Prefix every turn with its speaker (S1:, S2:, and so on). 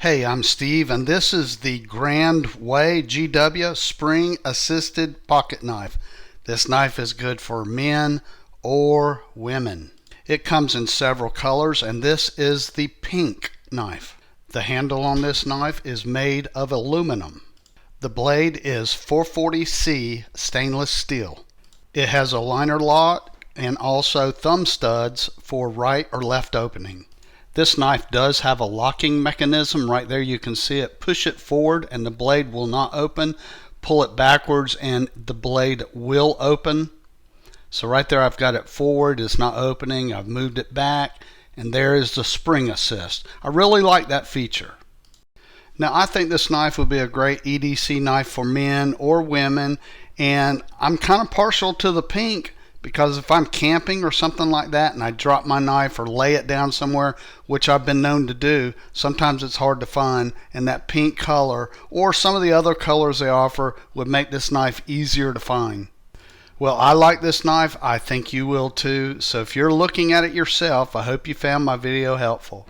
S1: Hey, I'm Steve, and this is the Grand Way GW Spring Assisted Pocket Knife. This knife is good for men or women. It comes in several colors, and this is the pink knife. The handle on this knife is made of aluminum. The blade is 440C stainless steel. It has a liner lock and also thumb studs for right or left opening. This knife does have a locking mechanism. Right there you can see it. Push it forward and the blade will not open. Pull it backwards and the blade will open. So right there I've got it forward, it's not opening. I've moved it back, and there is the spring assist. I really like that feature. Now I think this knife would be a great EDC knife for men or women, and I'm kind of partial to the pink because if I'm camping or something like that and I drop my knife or lay it down somewhere, which I've been known to do, sometimes it's hard to find, and that pink color or some of the other colors they offer would make this knife easier to find. Well, I like this knife. I think you will too. So if you're looking at it yourself, I hope you found my video helpful.